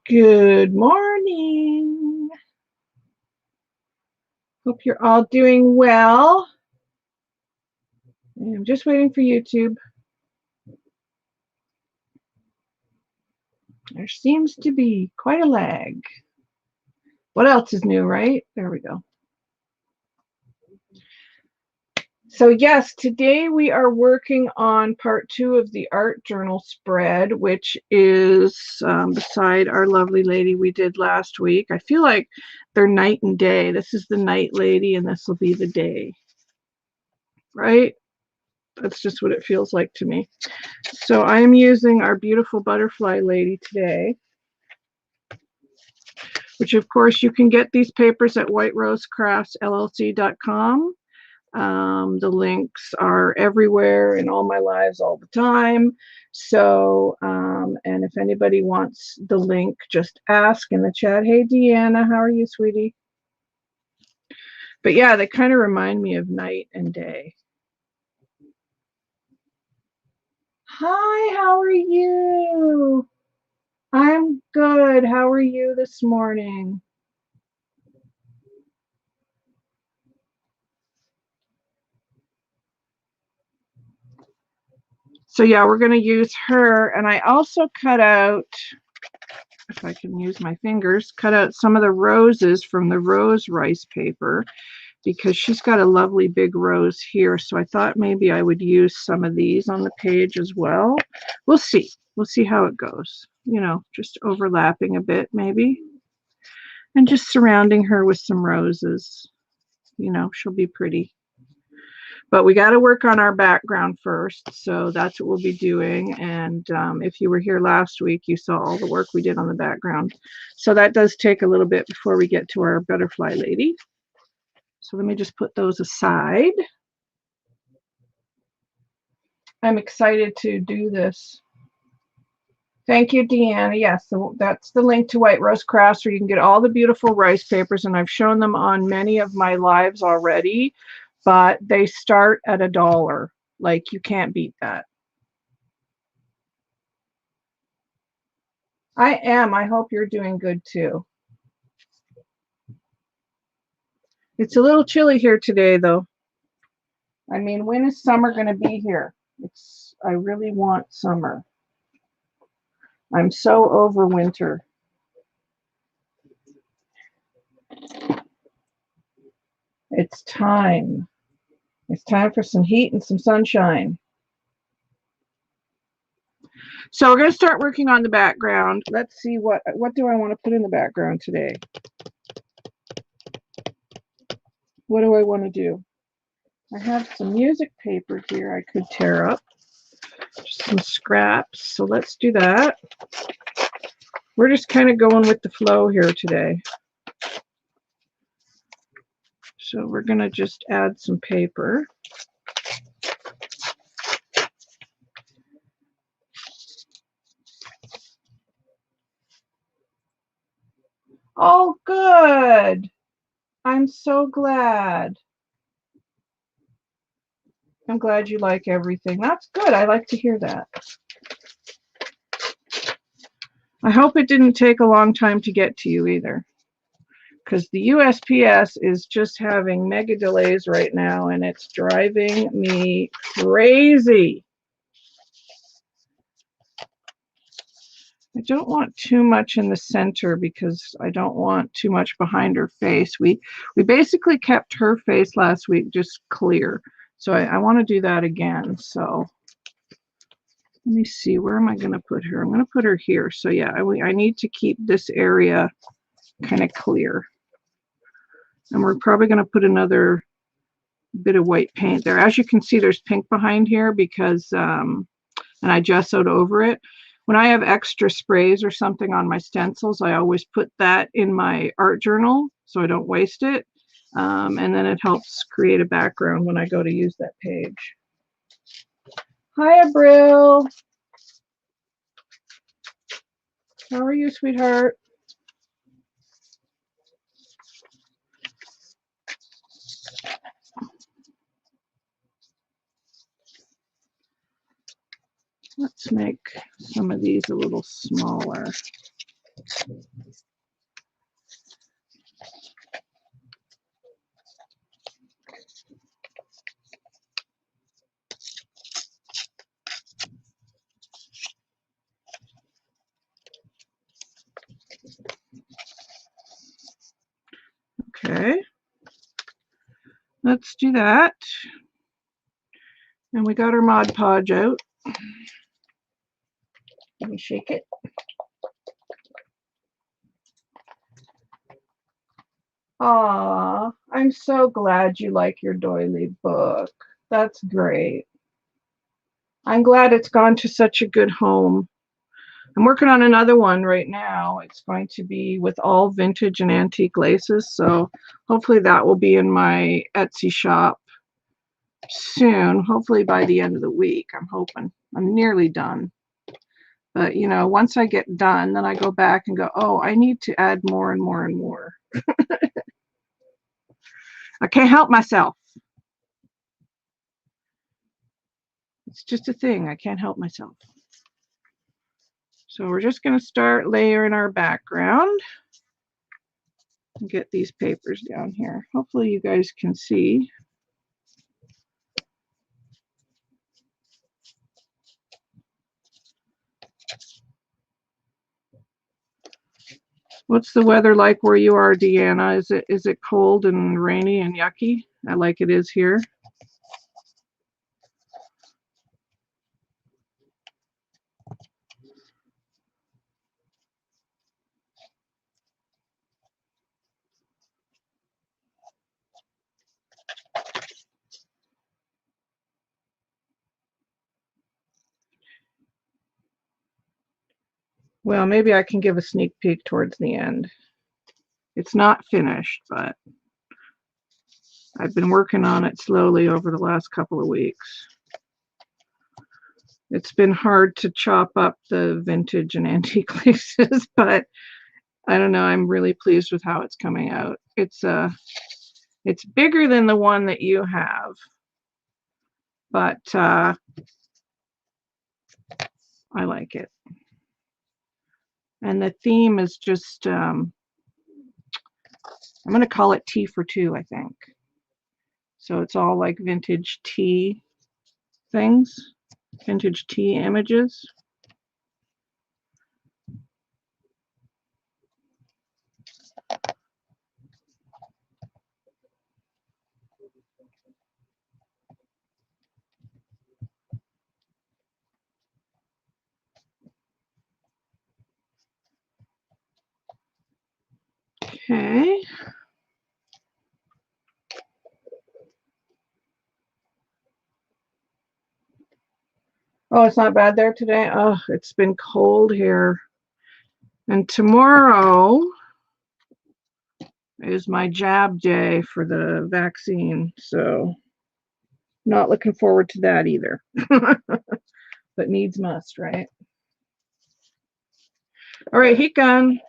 Good morning. Hope you're all doing well. I'm just waiting for YouTube. There seems to be quite a lag. What else is new, right? There we go. So yes, today we are working on part 2 of the art journal spread, which is beside our lovely lady we did last week. I feel like they're night and day. This is the night lady and this will be the day, right? That's just what it feels like to me. So I'm using our beautiful butterfly lady today, which of course you can get these papers at whiterosecraftsllc.com. The links are everywhere in all my lives all the time. So, and if anybody wants the link, just ask in the chat. Hey, Deanna, how are you, sweetie? But yeah, they kind of remind me of night and day. Hi, how are you? I'm good. How are you this morning? So yeah, we're going to use her. And I also cut out, if I can use my fingers, cut out some of the roses from the rose rice paper because she's got a lovely big rose here. So I thought maybe I would use some of these on the page as well. We'll see. We'll see how it goes. You know, just overlapping a bit maybe. And just surrounding her with some roses. You know, she'll be pretty. But we got to work on our background first, so that's what we'll be doing. And if you were here last week, you saw all the work we did on the background. So that does take a little bit before we get to our butterfly lady. So let me just put those aside. I'm excited to do this. Thank you, Deanna. Yes, so that's the link to White Rose Crafts where you can get all the beautiful rice papers, and I've shown them on many of my lives already, but they start at $1. Like, you can't beat that. I am. I hope you're doing good too. It's a little chilly here today, though. I mean, when is summer going to be here? I really want summer. I'm so over winter. It's time. It's time for some heat and some sunshine. So we're going to start working on the background. Let's see what do I want to put in the background today. What do I want to do? I have some music paper here I could tear up. Just some scraps. So let's do that. We're just kind of going with the flow here today. So we're going to just add some paper. Oh, good. I'm so glad. I'm glad you like everything. That's good. I like to hear that. I hope it didn't take a long time to get to you either, because the USPS is just having mega delays right now, and it's driving me crazy. I don't want too much in the center because I don't want too much behind her face. We basically kept her face last week just clear. So I want to do that again. So let me see, where am I going to put her? I'm going to put her here. So yeah, I need to keep this area kind of clear. And we're probably going to put another bit of white paint there. As you can see, there's pink behind here because, and I gessoed over it. When I have extra sprays or something on my stencils, I always put that in my art journal so I don't waste it. And then it helps create a background when I go to use that page. Hi, Abril. How are you, sweetheart? Let's make some of these a little smaller. Okay, let's do that. And we got our Mod Podge out. Let me shake it. Aw, I'm so glad you like your doily book. That's great. I'm glad it's gone to such a good home. I'm working on another one right now. It's going to be with all vintage and antique laces, so hopefully that will be in my Etsy shop soon, hopefully by the end of the week. I'm hoping. I'm nearly done. But, you know, once I get done, then I go back and go, oh, I need to add more and more and more. I can't help myself. It's just a thing. I can't help myself. So we're just going to start layering our background and get these papers down here. Hopefully you guys can see. What's the weather like where you are, Deanna? Is it cold and rainy and yucky? Like it is here. Well, maybe I can give a sneak peek towards the end. It's not finished, but I've been working on it slowly over the last couple of weeks. It's been hard to chop up the vintage and antique laces, but I don't know. I'm really pleased with how it's coming out. It's bigger than the one that you have, but I like it. And the theme is just, I'm going to call it Tea for Two, I think. So it's all like vintage tea things, vintage tea images. Okay. Oh, it's not bad there today. Oh, it's been cold here. And tomorrow is my jab day for the vaccine. So not looking forward to that either. But needs must, right? All right, heat gun.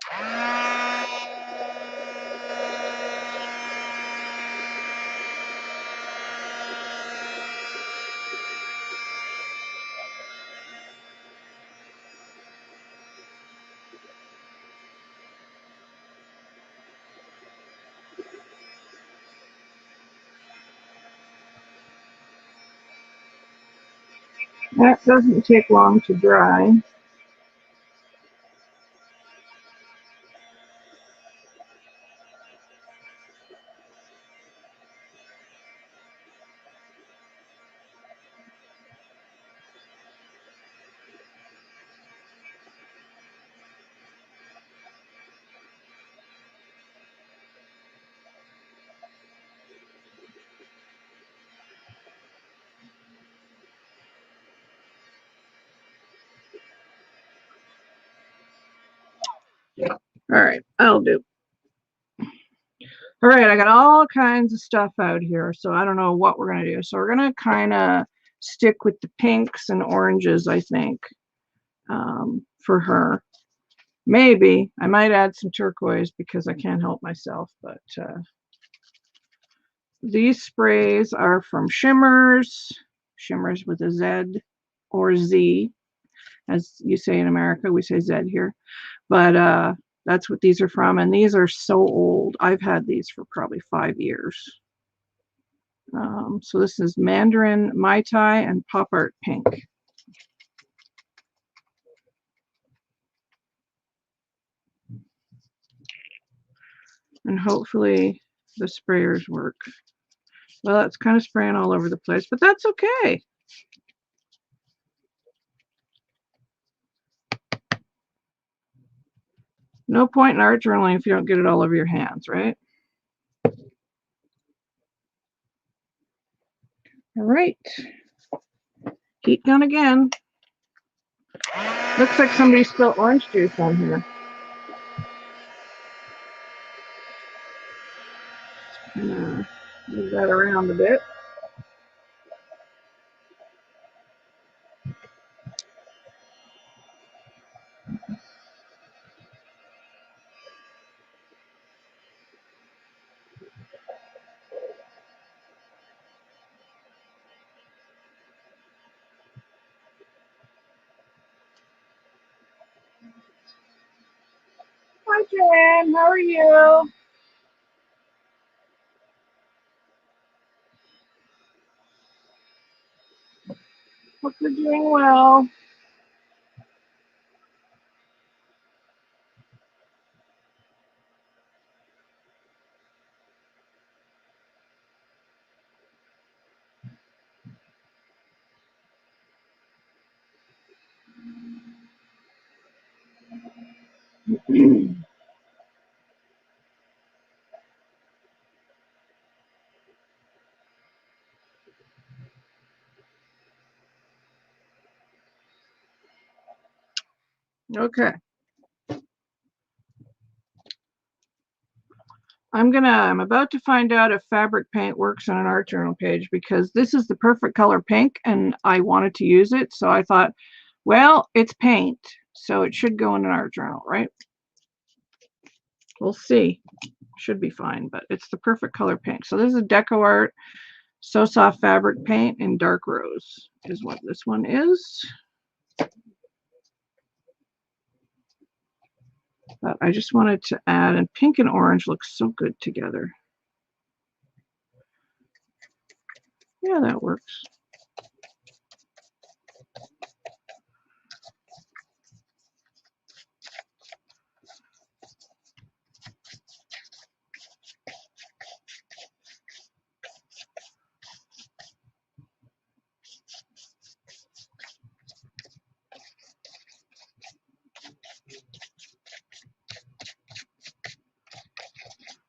That doesn't take long to dry. All right, I'll do. All right, I got all kinds of stuff out here, so I don't know what we're going to do. So we're going to kind of stick with the pinks and oranges, I think, for her. Maybe I might add some turquoise because I can't help myself, but these sprays are from Shimmers with a Z or Z, as you say in America. We say Z here. But That's what these are from, and these are so old. I've had these for probably 5 years. So this is Mandarin, Mai Tai, and Pop Art Pink. And hopefully the sprayers work. Well, it's kind of spraying all over the place, but that's okay. No point in art journaling if you don't get it all over your hands, right? All right. Heat gun again. Looks like somebody spilled orange juice on here. Move that around a bit. Hi, Joanne. How are you? Hope you're doing well. Okay. I'm about to find out if fabric paint works on an art journal page, because this is the perfect color pink and I wanted to use it. So I thought, well, it's paint, so it should go in an art journal, right? We'll see. Should be fine, but it's the perfect color pink. So this is Deco Art So Soft Fabric Paint in Dark Rose is what this one is. But I just wanted to add, and pink and orange looks so good together. Yeah, that works.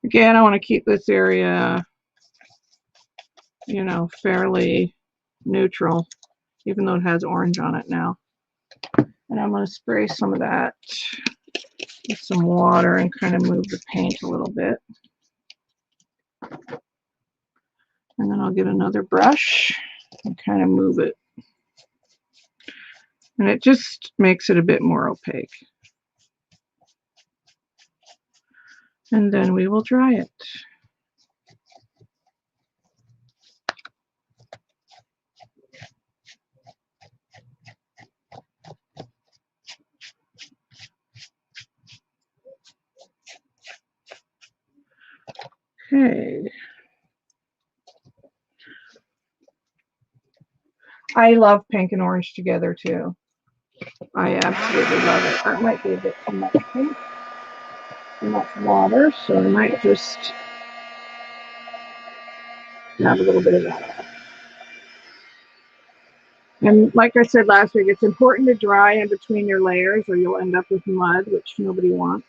Again, I want to keep this area, you know, fairly neutral, even though it has orange on it now. And I'm going to spray some of that with some water and kind of move the paint a little bit. And then I'll get another brush and kind of move it. And it just makes it a bit more opaque. And then we will dry it. Okay. I love pink and orange together too. I absolutely love it. That might be a bit too much pink, too much water, so I might just have a little bit of that. And like I said last week, it's important to dry in between your layers or you'll end up with mud, which nobody wants.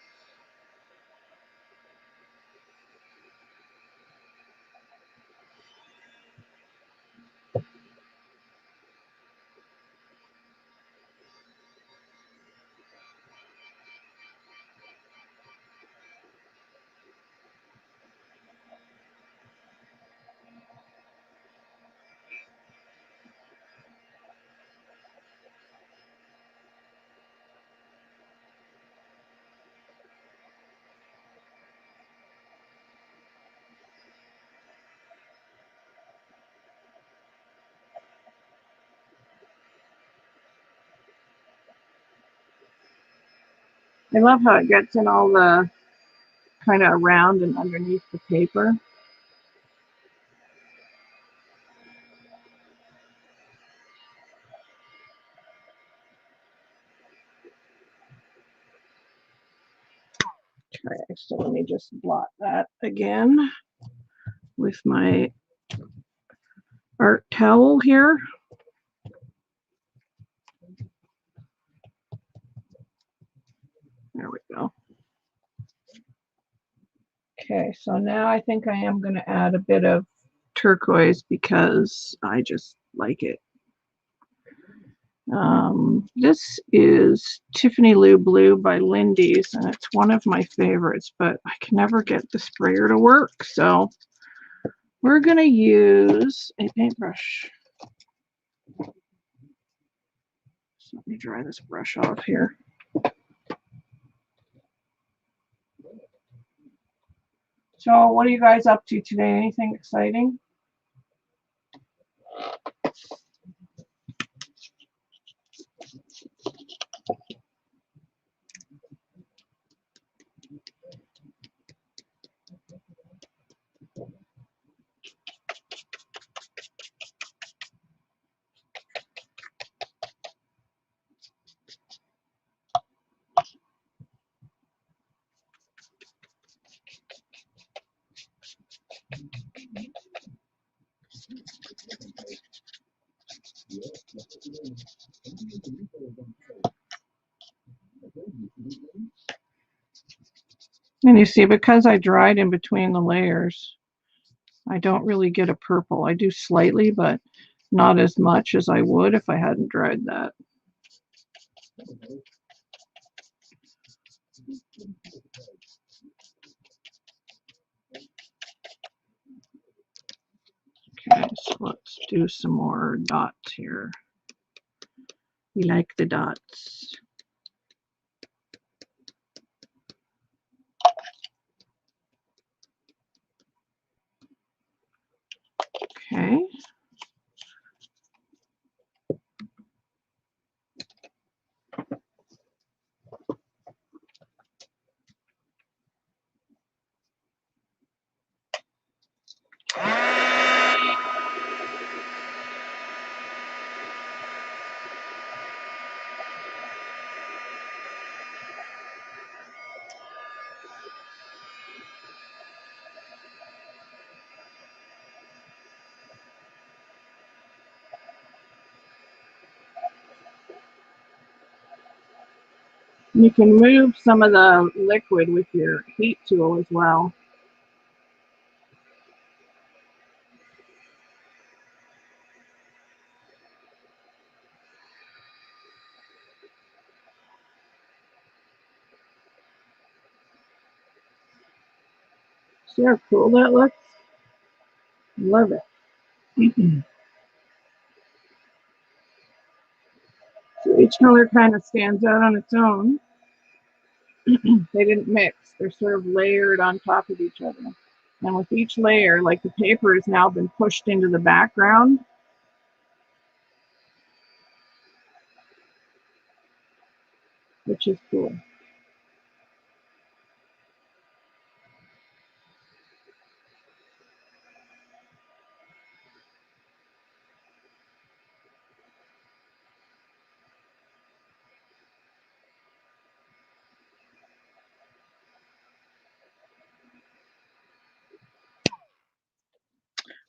I love how it gets in all the kind of around and underneath the paper. Okay, so let me just blot that again with my art towel here. There we go. Okay, so now I think I am going to add a bit of turquoise because I just like it. This is Tiffany Lou Blue by Lindy's, and it's one of my favorites, but I can never get the sprayer to work, so we're going to use a paintbrush. So let me dry this brush off here. So what are you guys up to today? Anything exciting? And you see, because I dried in between the layers, I don't really get a purple. I do slightly, but not as much as I would if I hadn't dried that. Okay, so let's do some more dots here. We like the dots. Okay. You can move some of the liquid with your heat tool as well. See how cool that looks? Love it. So each color kind of stands out on its own. They didn't mix. They're sort of layered on top of each other. And with each layer, like the paper has now been pushed into the background. Which is cool.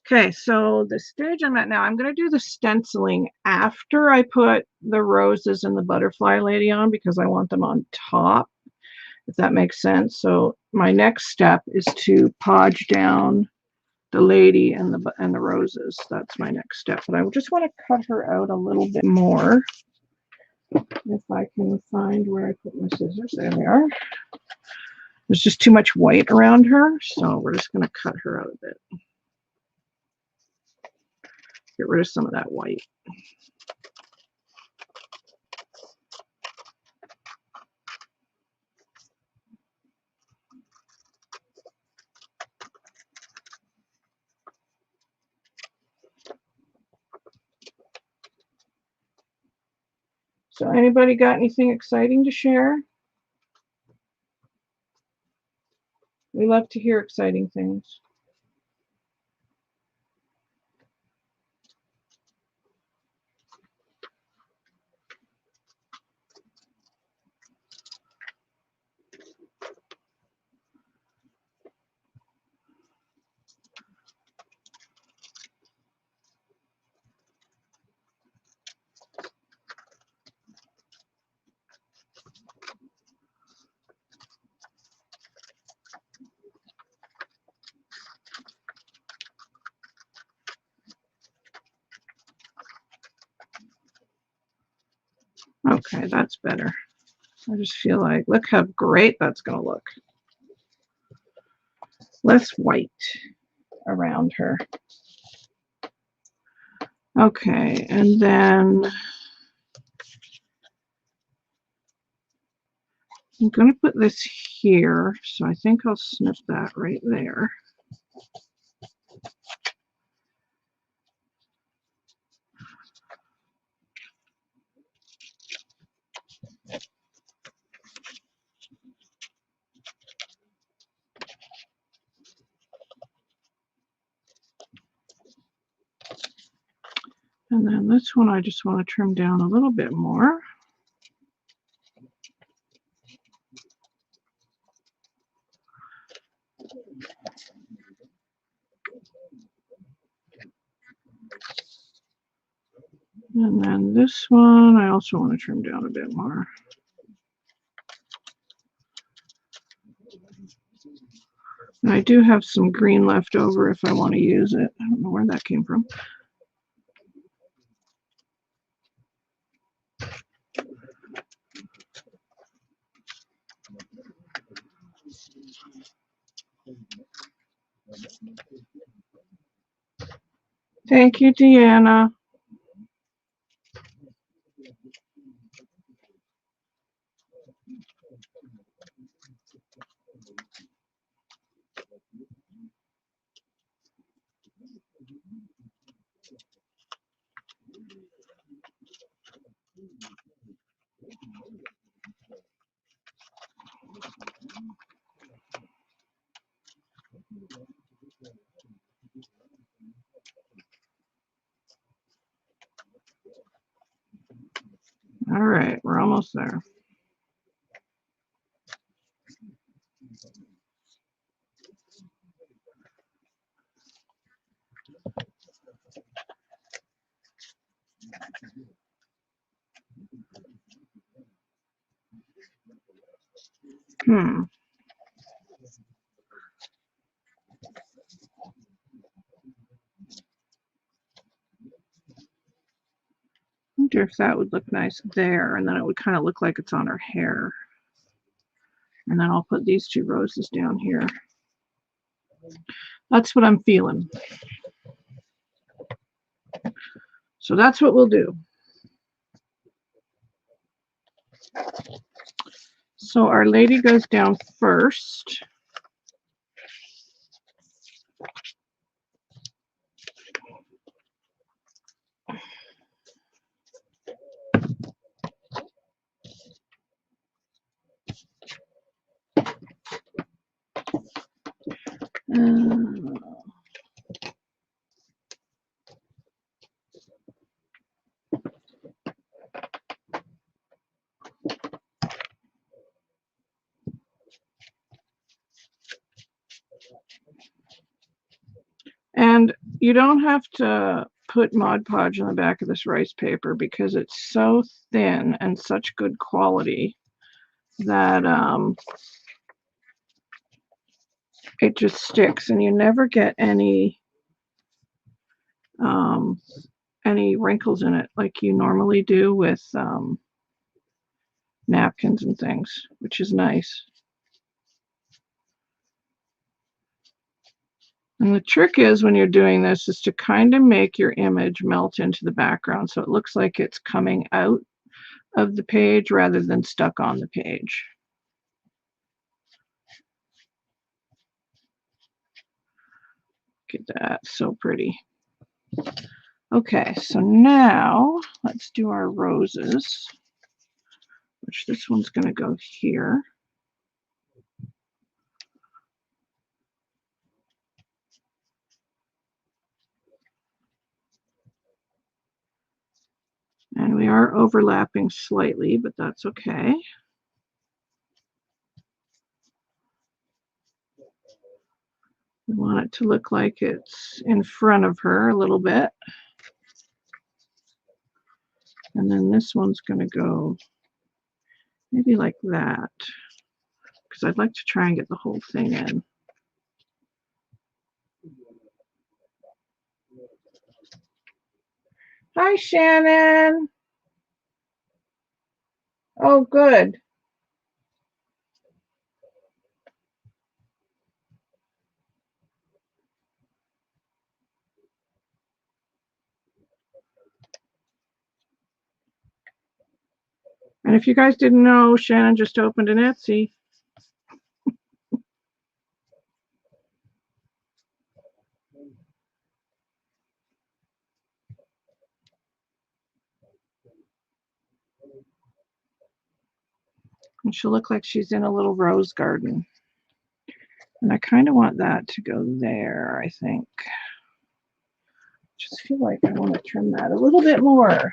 Okay, so the stage I'm at now, I'm going to do the stenciling after I put the roses and the butterfly lady on because I want them on top, if that makes sense. So my next step is to podge down the lady and the roses. That's my next step. But I just want to cut her out a little bit more. If I can find where I put my scissors. There they are. There's just too much white around her, so we're just going to cut her out a bit. Get rid of some of that white. So anybody got anything exciting to share? We love to hear exciting things. Okay, that's better. I just feel like, look how great that's going to look. Less white around her. Okay, and then I'm going to put this here, so I think I'll snip that right there. And then this one I just want to trim down a little bit more. And then this one I also want to trim down a bit more. And I do have some green left over if I want to use it. I don't know where that came from. Thank you, Deanna. All right, we're almost there. I wonder if that would look nice there, and then it would kind of look like it's on her hair. And then I'll put these 2 roses down here. That's what I'm feeling. So that's what we'll do. So Our Lady goes down first. And you don't have to put Mod Podge on the back of this rice paper because it's so thin and such good quality that it just sticks, and you never get any wrinkles in it like you normally do with napkins and things, which is nice. And the trick is, when you're doing this, is to kind of make your image melt into the background so it looks like it's coming out of the page rather than stuck on the page. Look at that, so pretty. Okay, so now let's do our roses, which this one's going to go here. And we are overlapping slightly, but that's okay. We want it to look like it's in front of her a little bit. And then this one's going to go maybe like that, because I'd like to try and get the whole thing in. Hi, Shannon. Oh, good. And if you guys didn't know, Shannon just opened an Etsy. And she'll look like she's in a little rose garden. And I kind of want that to go there, I think. Just feel like I want to trim that a little bit more.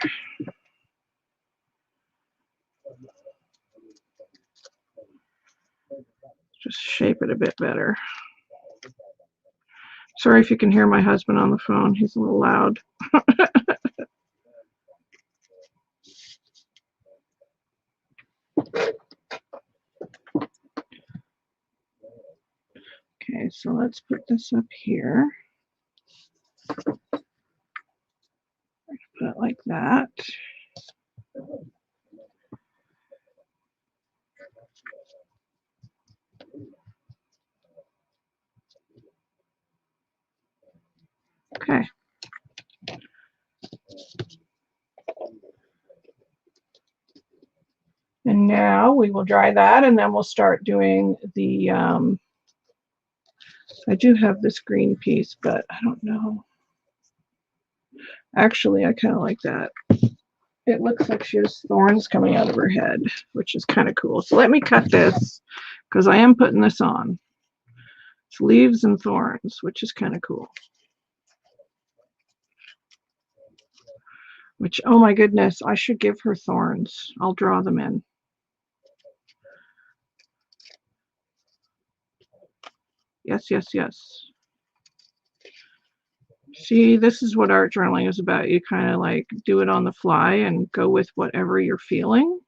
Just shape it a bit better. Sorry if you can hear my husband on the phone. He's a little loud. Okay, so let's put this up here. Put it like that. Okay. And now we will dry that, and then we'll start doing the, I do have this green piece, but I don't know. Actually, I kind of like that. It looks like she has thorns coming out of her head, which is kind of cool. So let me cut this, because I am putting this on. It's leaves and thorns, which is kind of cool. Which, oh my goodness, I should give her thorns. I'll draw them in. Yes, yes, yes. See, this is what art journaling is about. You kind of like do it on the fly and go with whatever you're feeling.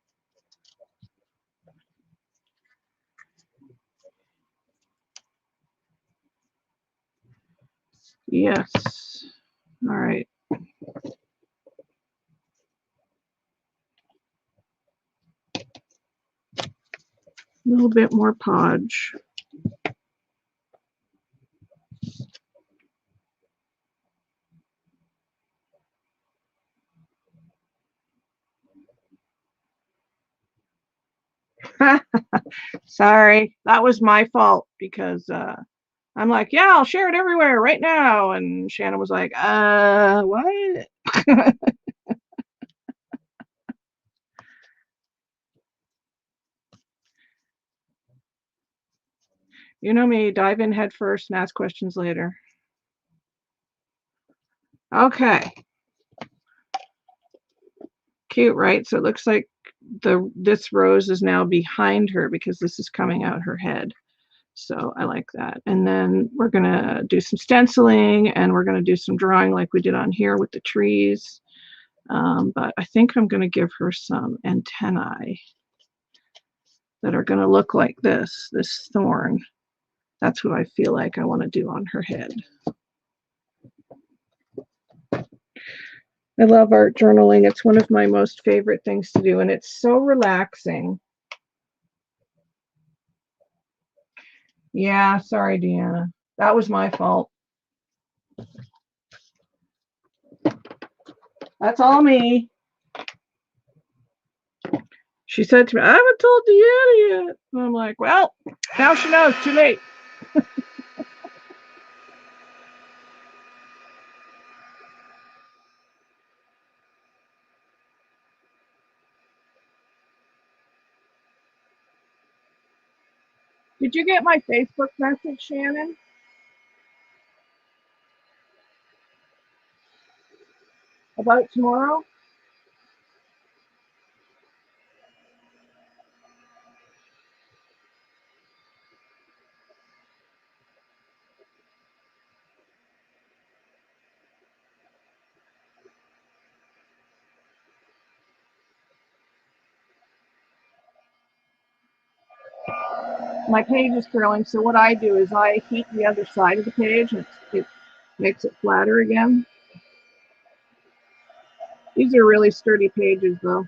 Yes. All right. A little bit more podge. Sorry, that was my fault, because I'm like, yeah, I'll share it everywhere right now. And Shannon was like, what? You know me, dive in head first and ask questions later. Okay. Cute, right? So it looks like this rose is now behind her because this is coming out her head. So I like that. And then we're going to do some stenciling, and we're going to do some drawing like we did on here with the trees. But I think I'm going to give her some antennae that are going to look like this thorn. That's what I feel like I want to do on her head. I love art journaling. It's one of my most favorite things to do, and it's so relaxing. Yeah, sorry, Deanna. That was my fault. That's all me. She said to me, I haven't told Deanna yet. And I'm like, well, now she knows. Too late. Did you get my Facebook message, Shannon? About tomorrow? My page is curling, so what I do is I heat the other side of the page, and it makes it flatter again. These are really sturdy pages, though.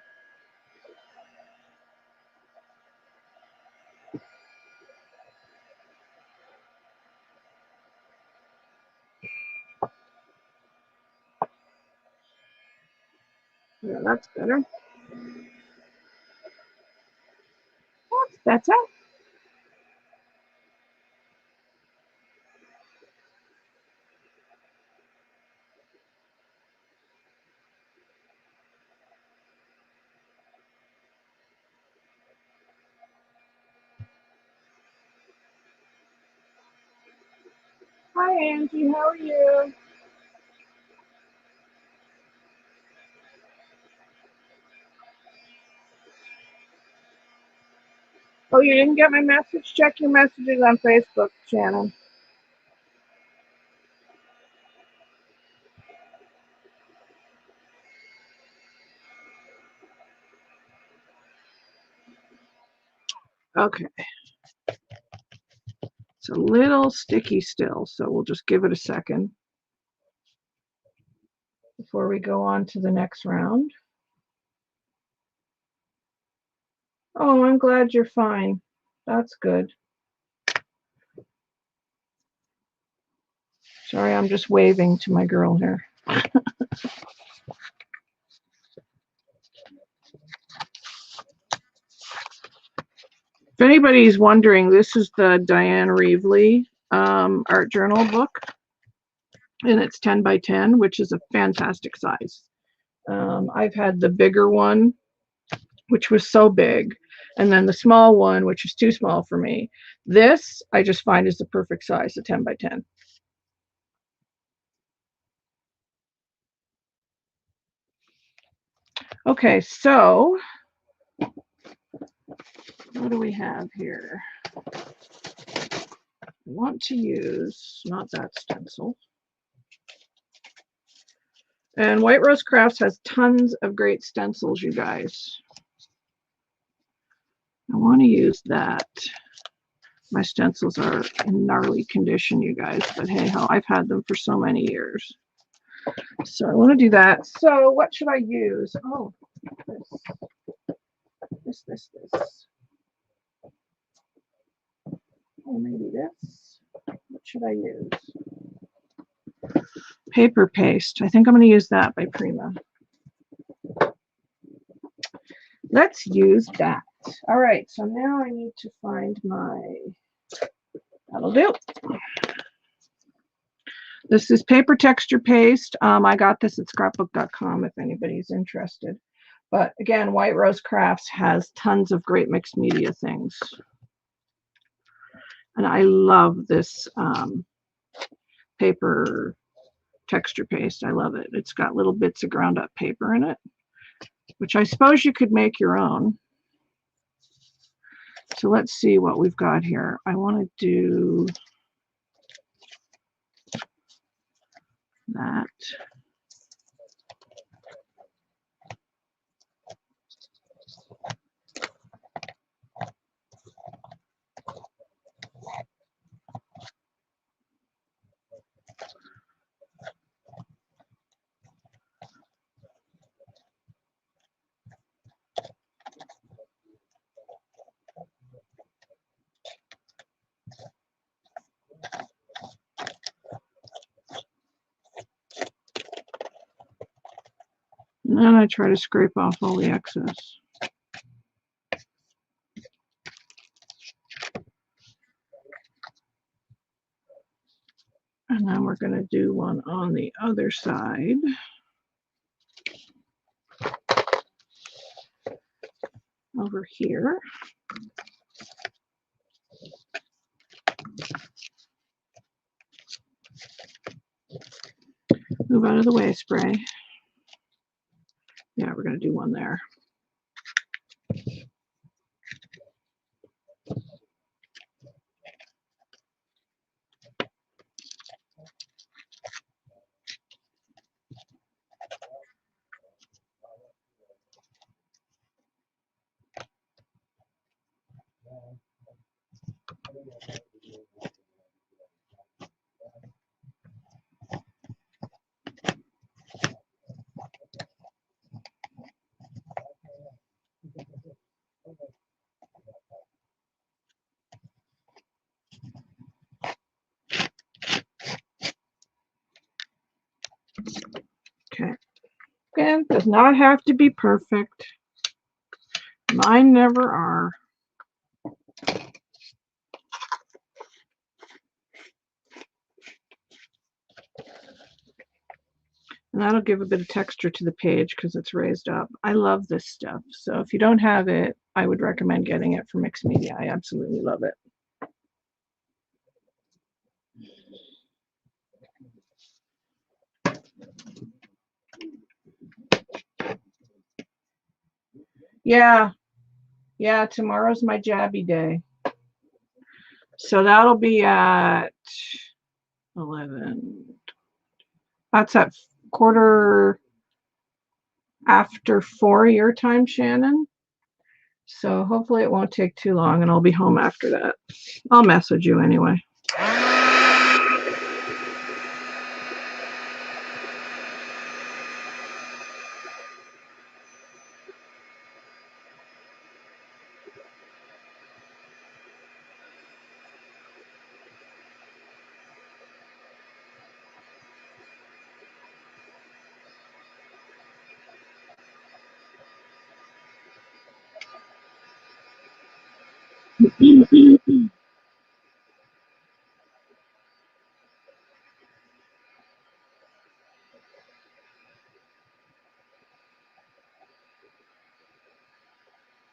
Yeah, that's better. That's better. Hi, Angie. How are you? Oh, you didn't get my message? Check your messages on Facebook, Shannon. Okay. It's a little sticky still, so we'll just give it a second before we go on to the next round. Oh, I'm glad you're fine. That's good. Sorry, I'm just waving to my girl here. If anybody's wondering, this is the Diane Reevely art journal book, and it's 10 by 10, which is a fantastic size. I've had the bigger one, which was so big, and then the small one, which is too small for me. This, I just find is the perfect size, a 10 by 10. Okay, so what do we have here? I want to use, not that stencil. And White Rose Crafts has tons of great stencils, you guys. I want to use that. My stencils are in gnarly condition, you guys, but hey ho, I've had them for so many years. So I want to do that. So what should I use? Oh, this. Oh, maybe this. What should I use? Paper paste. I think I'm going to use that by Prima. Let's use that. All right, so now I need to find my, that'll do. This is paper texture paste. I got this at scrapbook.com if anybody's interested. But again, White Rose Crafts has tons of great mixed media things. And I love this paper texture paste. I love it. It's got little bits of ground up paper in it, which I suppose you could make your own. So let's see what we've got here. I want to do that. And then I try to scrape off all the excess. And then we're going to do one on the other side. Over here. Move out of the way, spray. Yeah, we're going to do one there. Again, does not have to be perfect. Mine never are. And that'll give a bit of texture to the page because it's raised up. I love this stuff. So if you don't have it, I would recommend getting it from Mixed Media. I absolutely love it. Yeah. Yeah, tomorrow's my jabby day. So that'll be at 11. That's at 4:15 your time, Shannon. So hopefully it won't take too long and I'll be home after that. I'll message you anyway.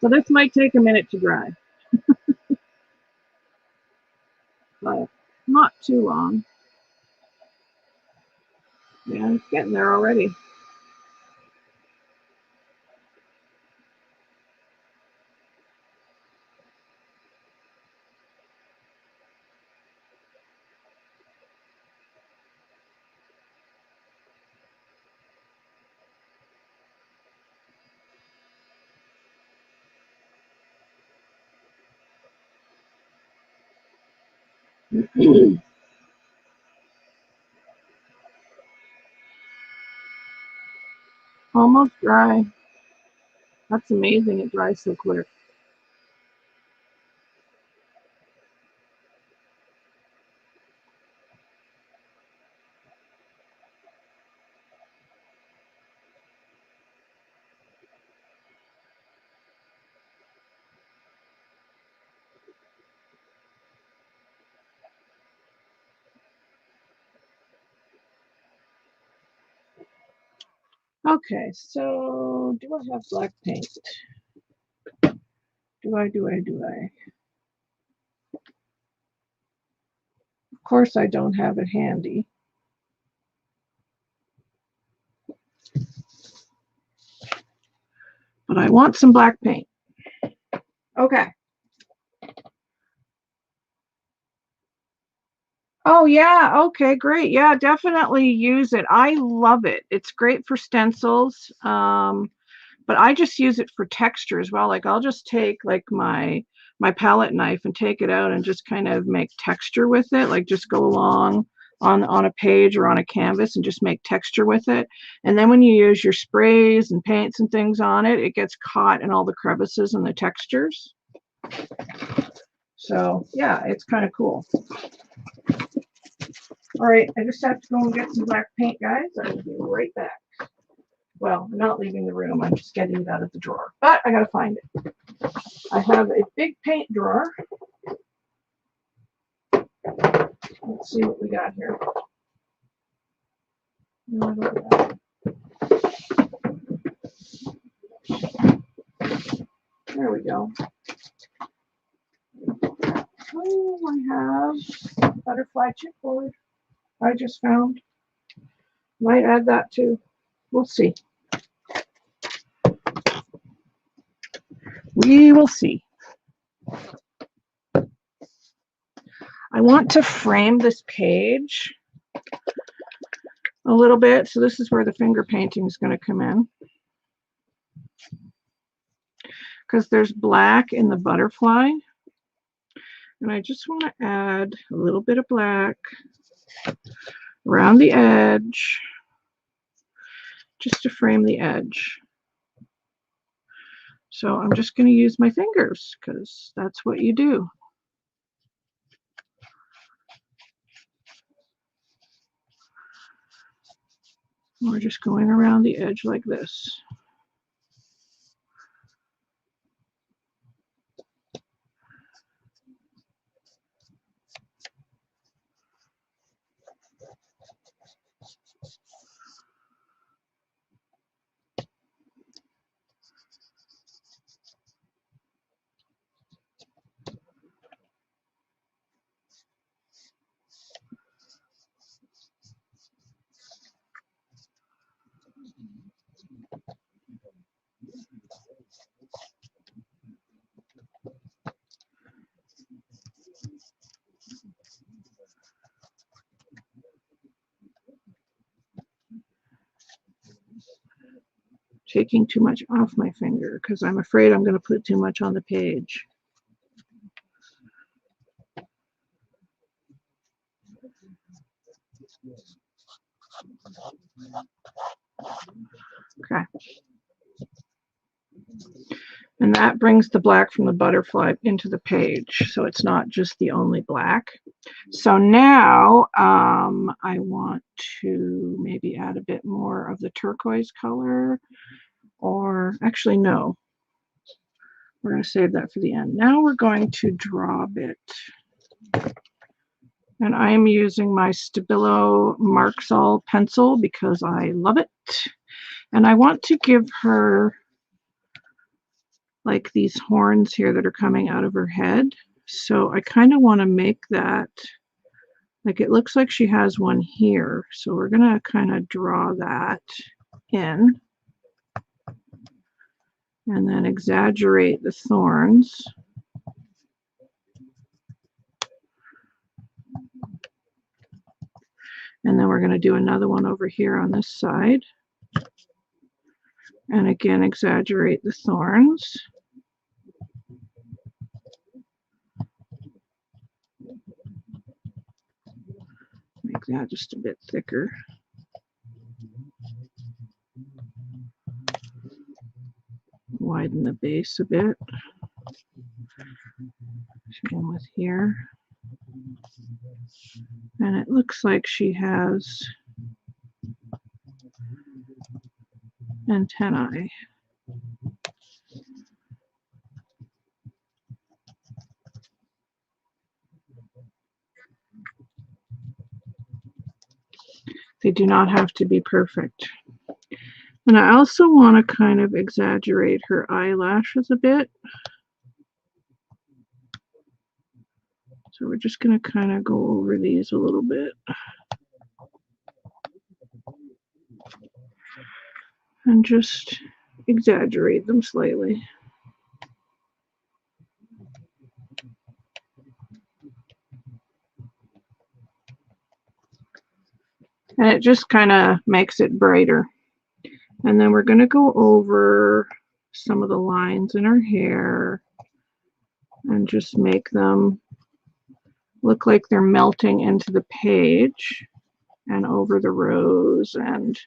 So this might take a minute to dry, but not too long. Yeah, it's getting there already. Almost dry. That's amazing. It dries so quick. Okay, so do I have black paint? Do I? Of course I don't have it handy. But I want some black paint. Okay. Oh, yeah. Okay, great. Yeah, definitely use it. I love it. It's great for stencils. But I just use it for texture as well. Like I'll just take like my palette knife and take it out and just kind of make texture with it. Like just go along on a page or on a canvas and just make texture with it. And then when you use your sprays and paints and things on it, it gets caught in all the crevices and the textures. So yeah, it's kind of cool. All right, I just have to go and get some black paint, guys. I will be right back. Well, I'm not leaving the room. I'm just getting it out of the drawer. But I got to find it. I have a big paint drawer. Let's see what we got here. There we go. Oh, I have butterfly chipboard I just found. Might add that too. We'll see. We will see. I want to frame this page a little bit. So this is where the finger painting is going to come in. Because there's black in the butterfly. And I just want to add a little bit of black around the edge, just to frame the edge. So I'm just going to use my fingers because that's what you do. We're just going around the edge like this. Taking too much off my finger because I'm afraid I'm going to put too much on the page. Okay. And that brings the black from the butterfly into the page, so it's not just the only black. So now I want to maybe add a bit more of the turquoise color, or actually no, we're going to save that for the end. Now we're going to draw a bit. And I am using my Stabilo Marxall pencil because I love it. And I want to give her like these horns here that are coming out of her head. So I kind of want to make that, like it looks like she has one here. So we're going to kind of draw that in. And then exaggerate the thorns. And then we're going to do another one over here on this side. And again, exaggerate the thorns. Make that just a bit thicker. Widen the base a bit. Same with here. And it looks like she has antennae. They do not have to be perfect. And I also want to kind of exaggerate her eyelashes a bit. So we're just going to kind of go over these a little bit. And just exaggerate them slightly. And it just kind of makes it brighter. And then we're going to go over some of the lines in her hair and just make them look like they're melting into the page and over the rows. And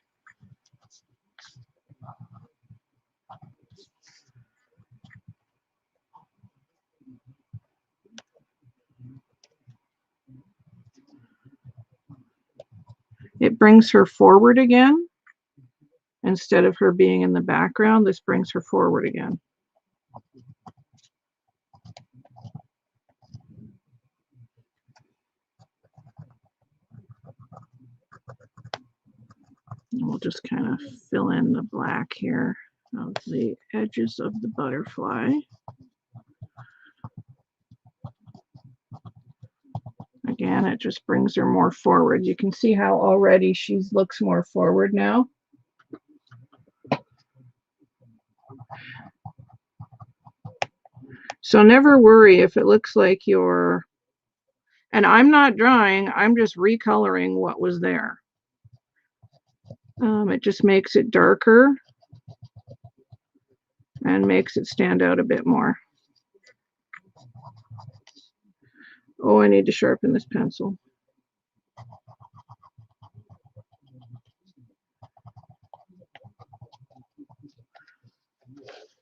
it brings her forward again. Instead of her being in the background, this brings her forward again. And we'll just kind of fill in the black here of the edges of the butterfly. Again, it just brings her more forward. You can see how already she looks more forward now. So never worry if it looks like you're, and I'm not drawing, I'm just recoloring what was there. It just makes it darker and makes it stand out a bit more. Oh, I need to sharpen this pencil.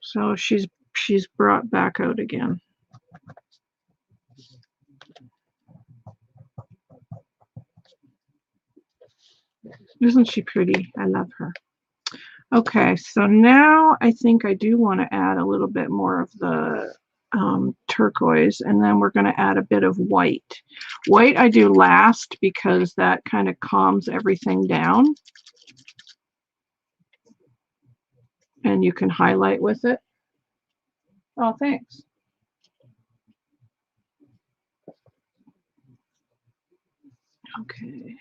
So she's brought back out again. Isn't she pretty? I love her. Okay, so now I think I do want to add a little bit more of the turquoise, and then we're going to add a bit of white. White I do last because that kind of calms everything down. And you can highlight with it. Oh, thanks. Okay.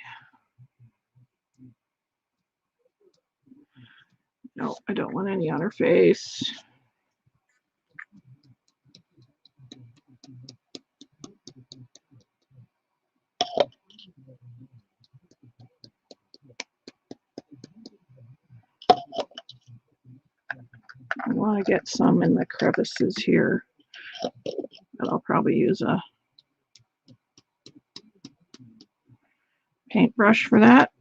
No, I don't want any on her face. I want to get some in the crevices here, but I'll probably use a paintbrush for that.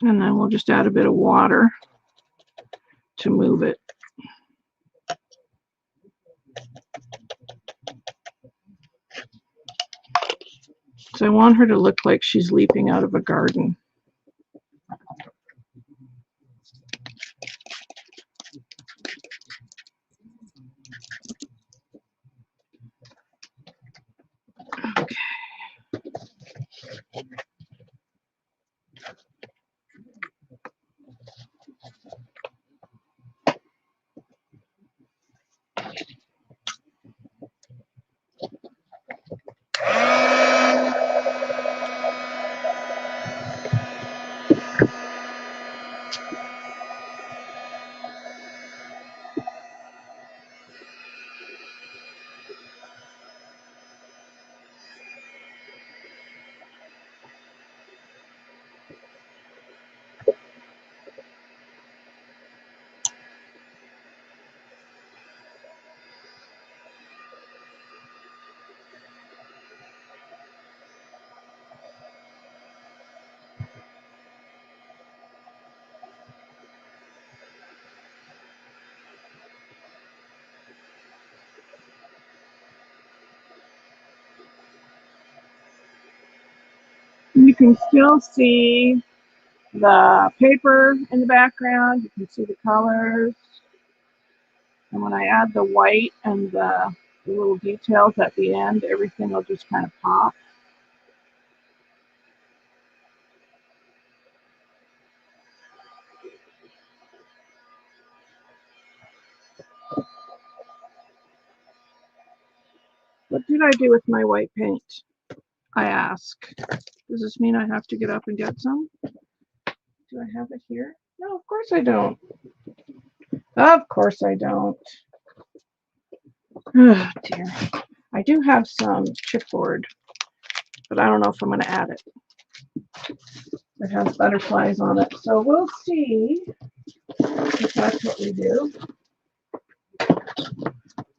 And then we'll just add a bit of water to move it. So I want her to look like she's leaping out of a garden. Okay. You can still see the paper in the background. You can see the colors. And when I add the white and the little details at the end, everything will just kind of pop. What did I do with my white paint? I ask. Does this mean I have to get up and get some? Do I have it here? No, of course I don't. Of course I don't. Oh dear. I do have some chipboard, but I don't know if I'm going to add it. It has butterflies on it, so we'll see if that's what we do.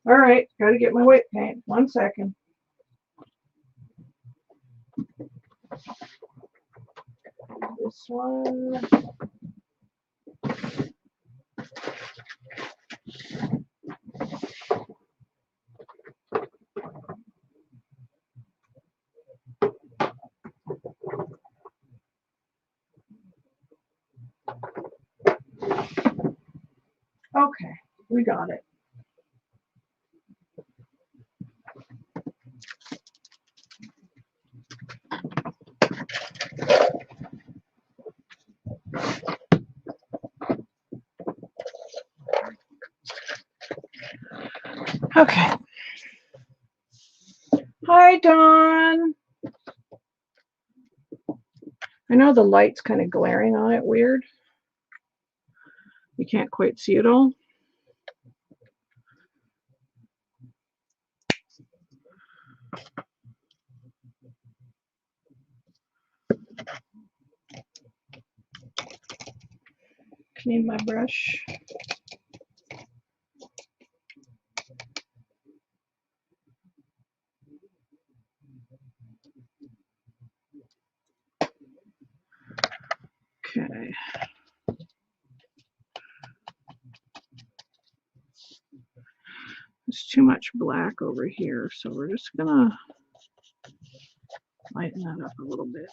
All right, got to get my white paint. 1 second. This one. Okay, we got it. Okay. Hi, Dawn. I know the light's kind of glaring on it, weird. You can't quite see it all. Clean my brush. Okay. There's too much black over here, so we're just gonna lighten that up a little bit.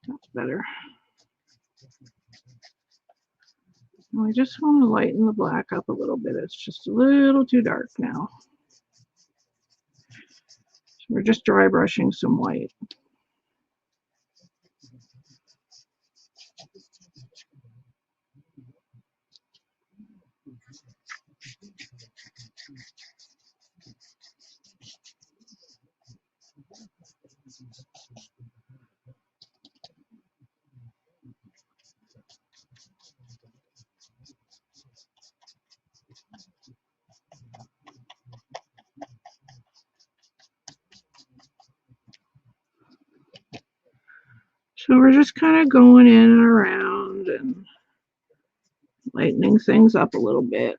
That's better. I just want to lighten the black up a little bit. It's just a little too dark now. So we're just dry brushing some white. So we're just kind of going in and around and lightening things up a little bit.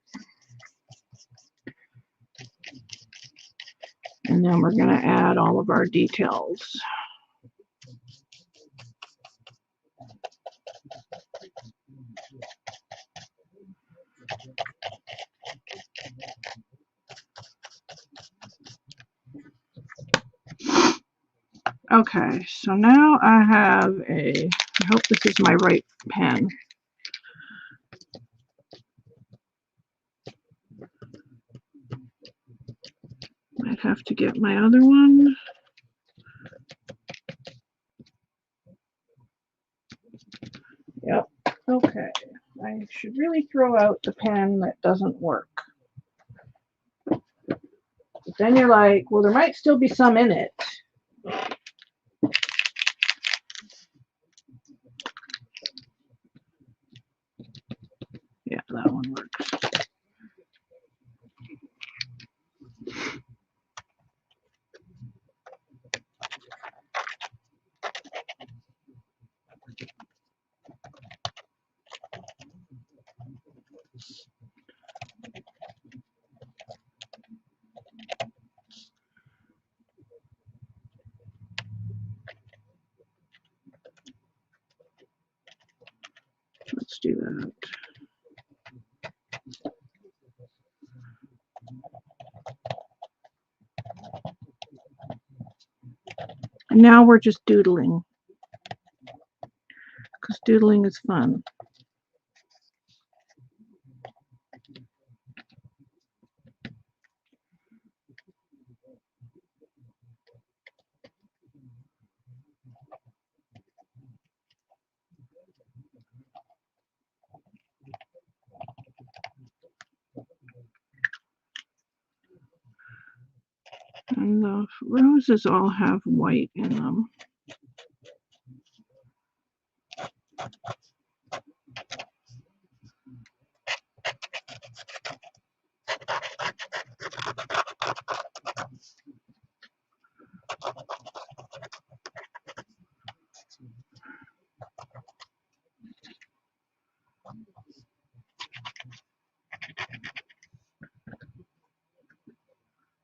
And then we're going to add all of our details. Okay, so now I have I hope this is my right pen. Might have to get my other one. Yep, okay. I should really throw out the pen that doesn't work. But then you're like, well, there might still be some in it. Yeah, that one works. Let's do that. And now we're just doodling, because doodling is fun. And the roses all have white in them.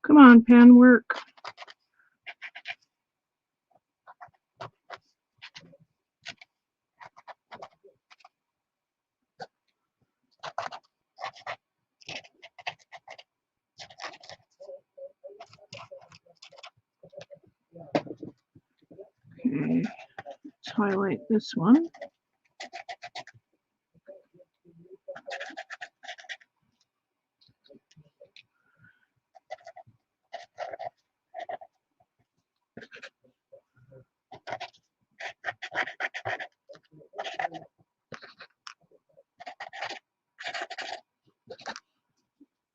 Come on, pen, work. Okay, let's highlight this one.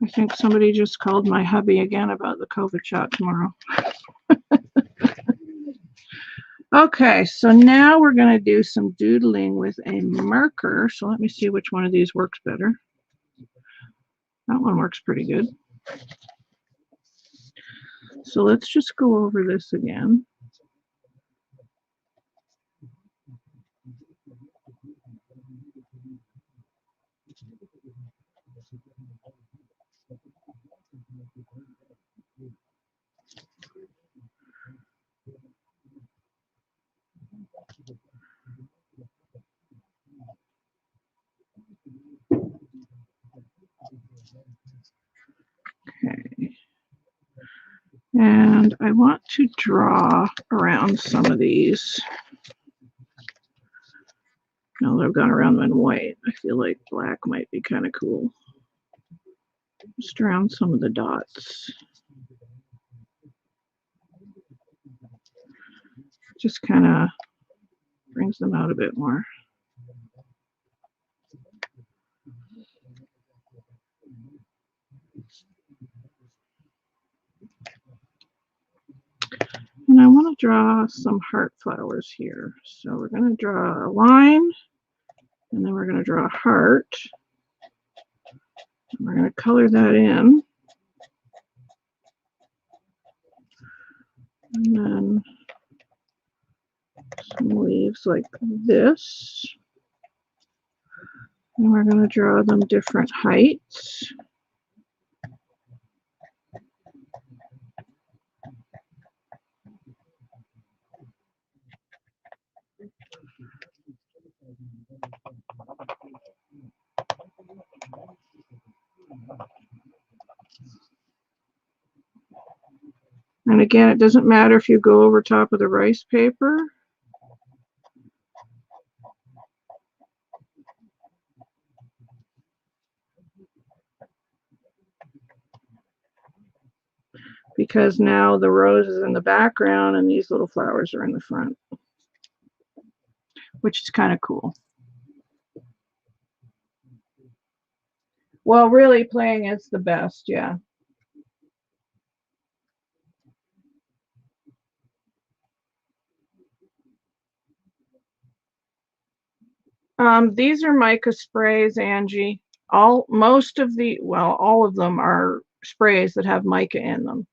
I think somebody just called my hubby again about the COVID shot tomorrow. Okay, so now we're going to do some doodling with a marker. So let me see which one of these works better. That one works pretty good. So let's just go over this again. And I want to draw around some of these. Now that I've gone around them in white, I feel like black might be kind of cool. Just around some of the dots. Just kind of brings them out a bit more. And I want to draw some heart flowers here. So we're going to draw a line, and then we're going to draw a heart. And we're going to color that in. And then some leaves like this. And we're going to draw them different heights. And again, it doesn't matter if you go over top of the rice paper. Because now the rose is in the background and these little flowers are in the front, which is kind of cool. Well, really playing is the best, yeah. These are mica sprays, Angie. Most of the, well, all of them are sprays that have mica in them.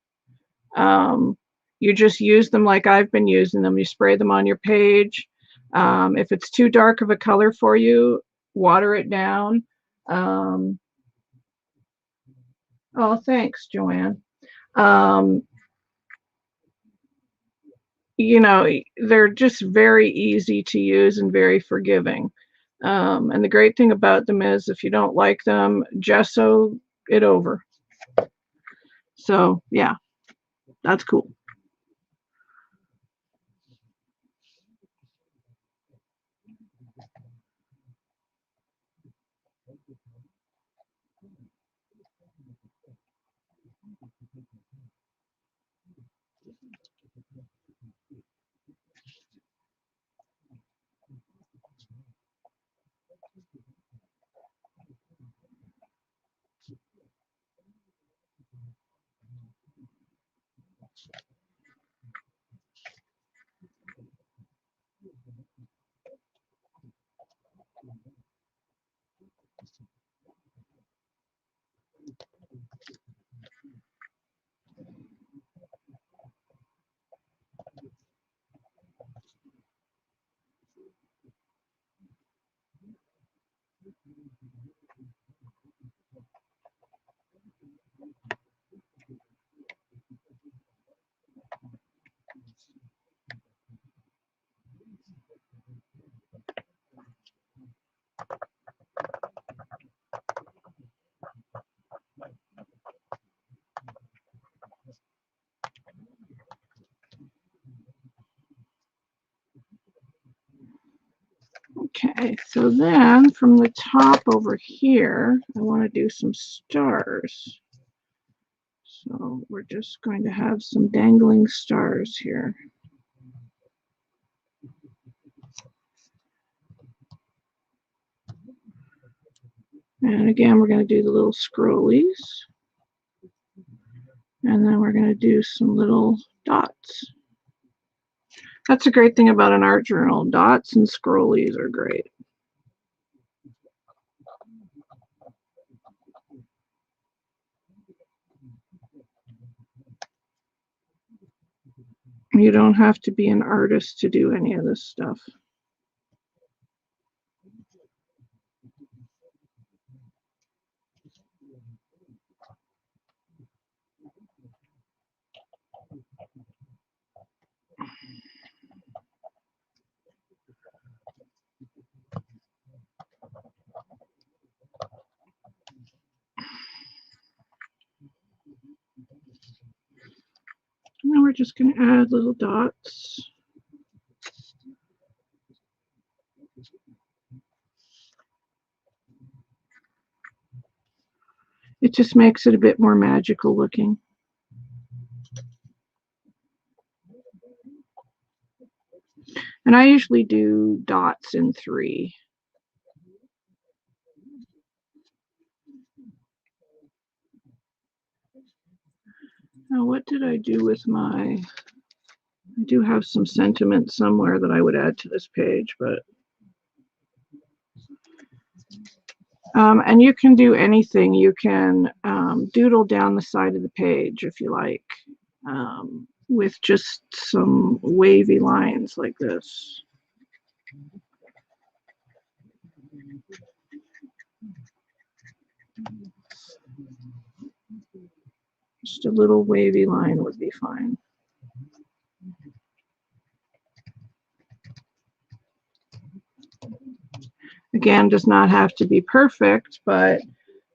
You just use them like I've been using them. You spray them on your page. If it's too dark of a color for you, water it down. Oh, thanks, Joanne. You know, they're just very easy to use and very forgiving. And the great thing about them is if you don't like them, gesso it over. So yeah, that's cool. Okay, so then from the top over here, I want to do some stars. So we're just going to have some dangling stars here. And again, we're going to do the little scrollies. And then we're going to do some little dots. That's a great thing about an art journal. Dots and scrollies are great. You don't have to be an artist to do any of this stuff. we're just going to add little dots. It just makes it a bit more magical looking. And I usually do dots in 3. Now, what did I do with my... I do have some sentiment somewhere that I would add to this page, but... and you can do anything. You can doodle down the side of the page if you like, with just some wavy lines like this. Just a little wavy line would be fine. Again, does not have to be perfect, but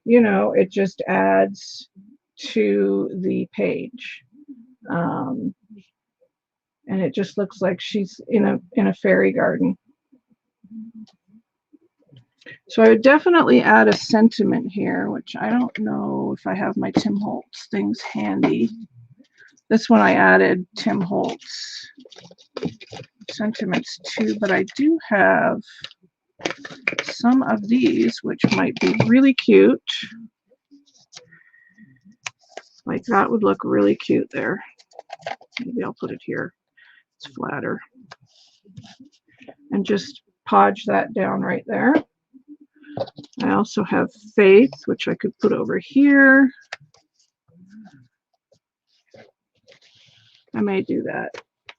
you know, it just adds to the page. And it just looks like she's in a fairy garden. So I would definitely add a sentiment here, which I don't know if I have my Tim Holtz things handy. This one I added Tim Holtz sentiments too, but I do have some of these which might be really cute. Like that would look really cute there. Maybe I'll put it here. It's flatter. And just podge that down right there. I also have Faith, which I could put over here. I may do that.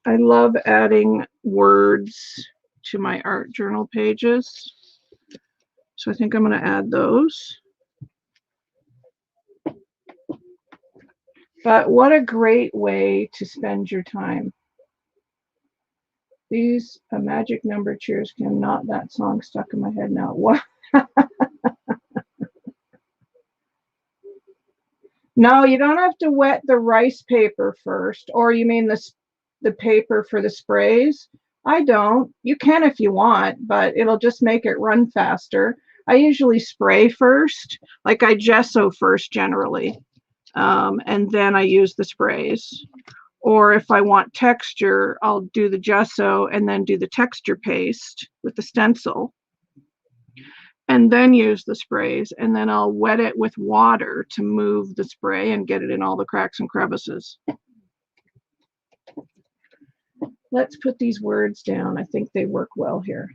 I love adding words to my art journal pages. So I think I'm going to add those. But what a great way to spend your time. These magic number cheers cannot, that song stuck in my head now. What? No, you don't have to wet the rice paper first. Or you mean the paper for the sprays? I don't. You can if you want, but it'll just make it run faster. I usually spray first, like I gesso first generally, and then I use the sprays. Or if I want texture, I'll do the gesso and then do the texture paste with the stencil, and then use the sprays, and then I'll wet it with water to move the spray and get it in all the cracks and crevices. Let's put these words down. I think they work well here.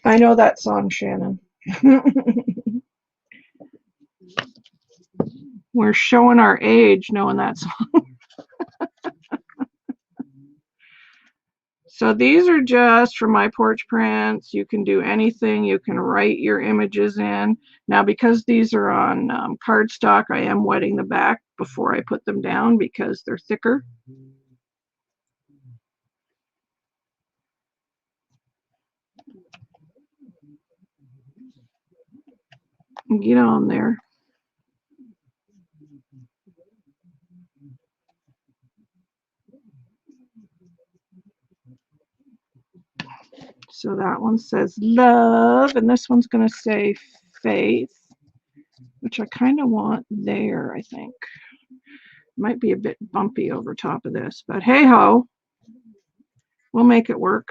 I know that song, Shannon. We're showing our age knowing that song. So these are just for my porch prints. You can do anything. You can write your images in. Now, because these are on cardstock, I am wetting the back before I put them down because they're thicker. Get on there. So that one says love, and this one's going to say faith, which I kind of want there, I think. Might be a bit bumpy over top of this, but hey ho, we'll make it work.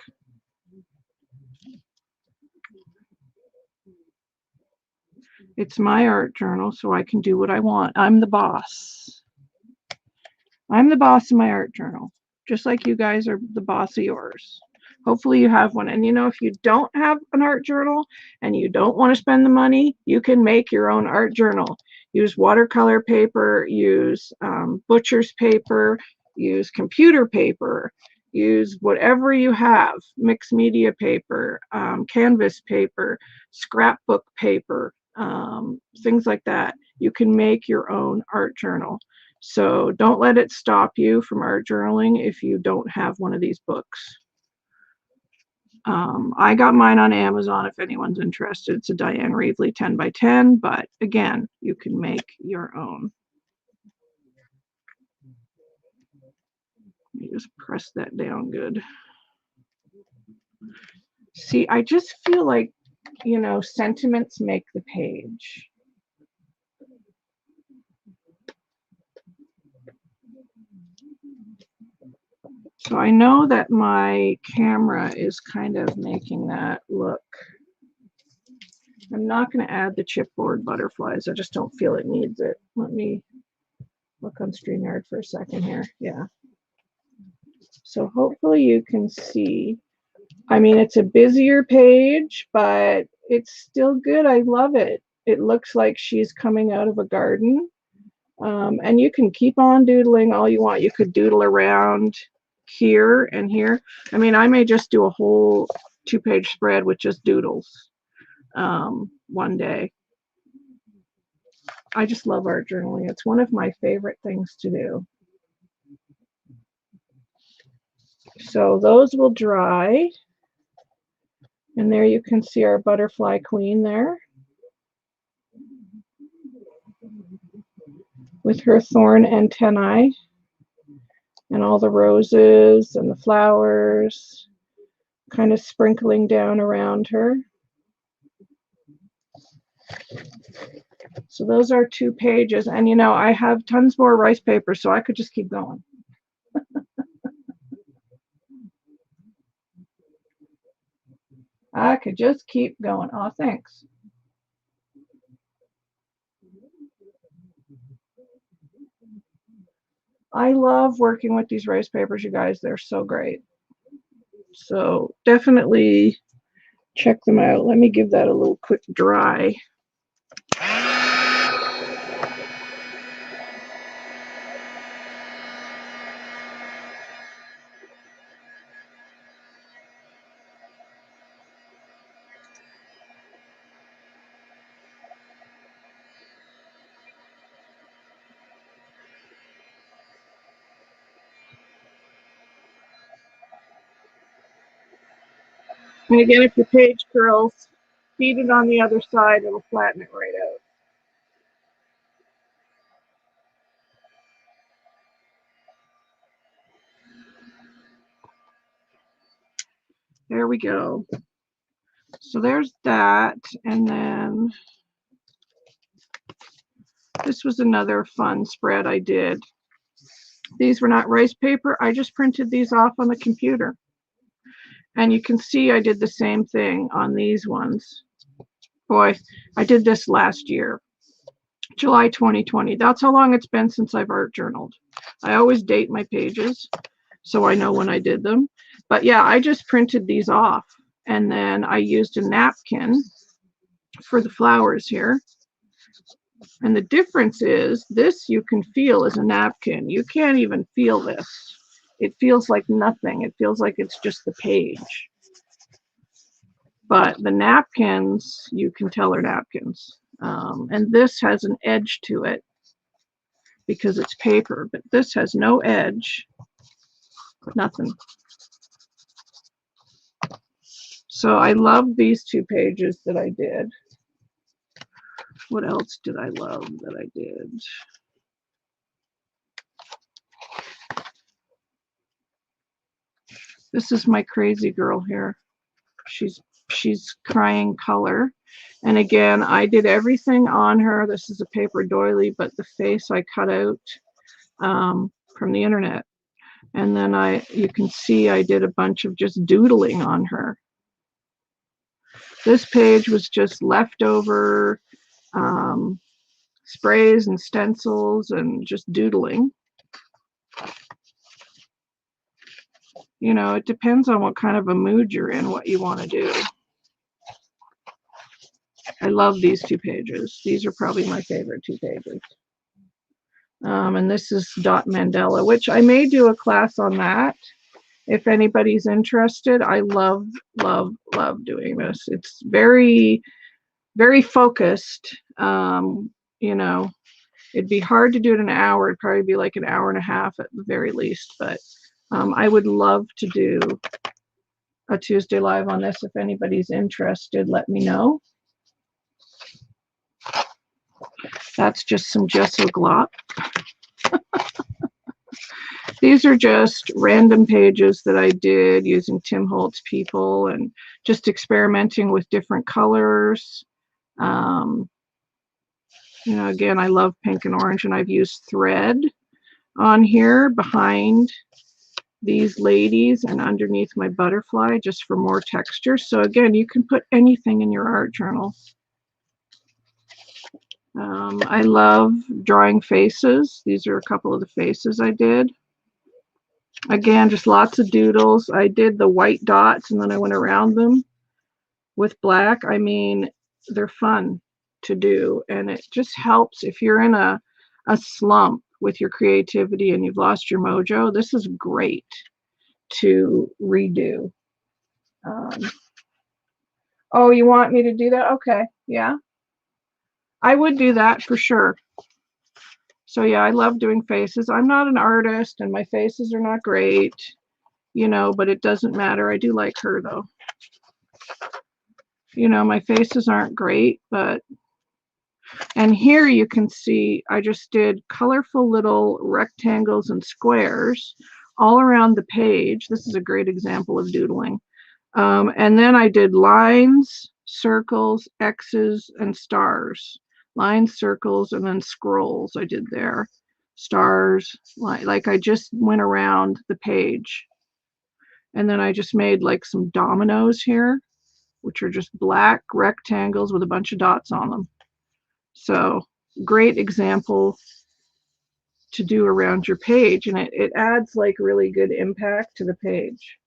It's my art journal, so I can do what I want. I'm the boss. I'm the boss of my art journal, just like you guys are the boss of yours. Hopefully you have one. And you know, if you don't have an art journal and you don't want to spend the money, you can make your own art journal. Use watercolor paper, use butcher's paper, use computer paper, use whatever you have, mixed media paper, canvas paper, scrapbook paper. things like that. You can make your own art journal. So don't let it stop you from art journaling if you don't have one of these books. I got mine on Amazon if anyone's interested. It's a Diane Reevely 10 by 10, but again, you can make your own. Let me just press that down good. See, I just feel like, you know, sentiments make the page. So I know that my camera is kind of making that look. I'm not going to add the chipboard butterflies. I just don't feel it needs it. Let me look on StreamYard for a second here. Yeah. So hopefully you can see. I mean, it's a busier page, but it's still good. I love it. It looks like she's coming out of a garden. And you can keep on doodling all you want. You could doodle around here and here. I mean, I may just do a whole 2-page spread with just doodles one day. I just love art journaling. It's one of my favorite things to do. So those will dry. And there you can see our butterfly queen there with her thorn antennae and all the roses and the flowers kind of sprinkling down around her. So those are 2 pages, and you know, I have tons more rice paper, so I could just keep going. I could just keep going. Oh, thanks. I love working with these rice papers, you guys. They're so great. So definitely check them out. Let me give that a little quick dry. And again, if your page curls, feed it on the other side, it'll flatten it right out. There we go. So there's that, and then this was another fun spread I did. These were not rice paper. I just printed these off on the computer. And you can see I did the same thing on these ones. Boy, I did this last year, July 2020. That's how long it's been since I've art journaled. I always date my pages so I know when I did them. But yeah, I just printed these off, and then I used a napkin for the flowers here. And the difference is this you can feel as a napkin. You can't even feel this. It feels like nothing. It feels like it's just the page. But the napkins, you can tell are napkins. And this has an edge to it because it's paper, but this has no edge, nothing. So I love these 2 pages that I did. What else did I love that I did? This is my crazy girl here. She's crying color. And again, I did everything on her. This is a paper doily, but the face I cut out from the internet. And then you can see I did a bunch of just doodling on her. This page was just leftover sprays and stencils and just doodling. You know, it depends on what kind of a mood you're in, what you want to do. I love these 2 pages. These are probably my favorite 2 pages. And this is Dot Mandela, which I may do a class on that if anybody's interested. I love, love, love doing this. It's very very focused. You know, it'd be hard to do it in an hour. It'd probably be like an hour and a half at the very least. But I would love to do a Tuesday live on this. If anybody's interested, let me know. That's just some gesso glop. These are just random pages that I did using Tim Holtz People and just experimenting with different colors. You know, again, I love pink and orange, and I've used thread on here behind these ladies and underneath my butterfly just for more texture. So again, you can put anything in your art journal. I love drawing faces. These are a couple of the faces I did. Again, just lots of doodles. I did the white dots and then I went around them with black. I mean, they're fun to do, and it just helps if you're in a slump with your creativity and you've lost your mojo. This is great to redo. Oh, you want me to do that? Okay, yeah. I would do that for sure. So yeah, I love doing faces. I'm not an artist and my faces are not great, you know, but it doesn't matter. I do like her though. You know, my faces aren't great, but, and here you can see I just did colorful little rectangles and squares all around the page. This is a great example of doodling. And then I did lines, circles, X's, and stars. Lines, circles, and then scrolls I did there. Stars, like I just went around the page. And then I just made like some dominoes here, which are just black rectangles with a bunch of dots on them. So great example to do around your page, and it adds like really good impact to the page.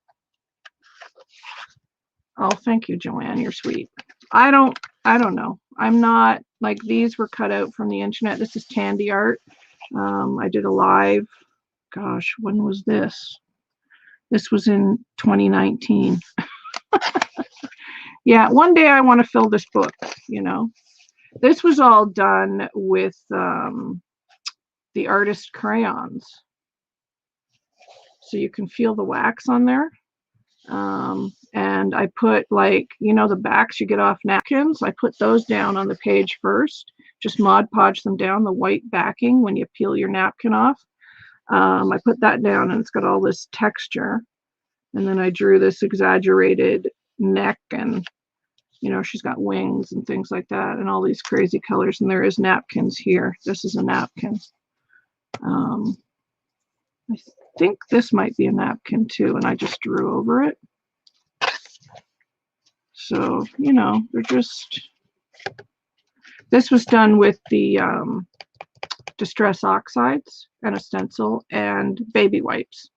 Oh, thank you, Joanne. You're sweet. I don't know. I'm not, like, these were cut out from the internet. This is Tandy art. I did a live. Gosh, when was this? This was in 2019. Yeah, one day I want to fill this book, you know. This was all done with the artist crayons. So you can feel the wax on there. And I put, like, you know, the backs you get off napkins, I put those down on the page first, just Mod Podge them down, the white backing when you peel your napkin off. I put that down and it's got all this texture, and then I drew this exaggerated neck, and you know, she's got wings and things like that, and all these crazy colors, and there is napkins here. This is a napkin. I think this might be a napkin too, and I just drew over it. So, you know, they're just, this was done with the Distress Oxides and a stencil and baby wipes.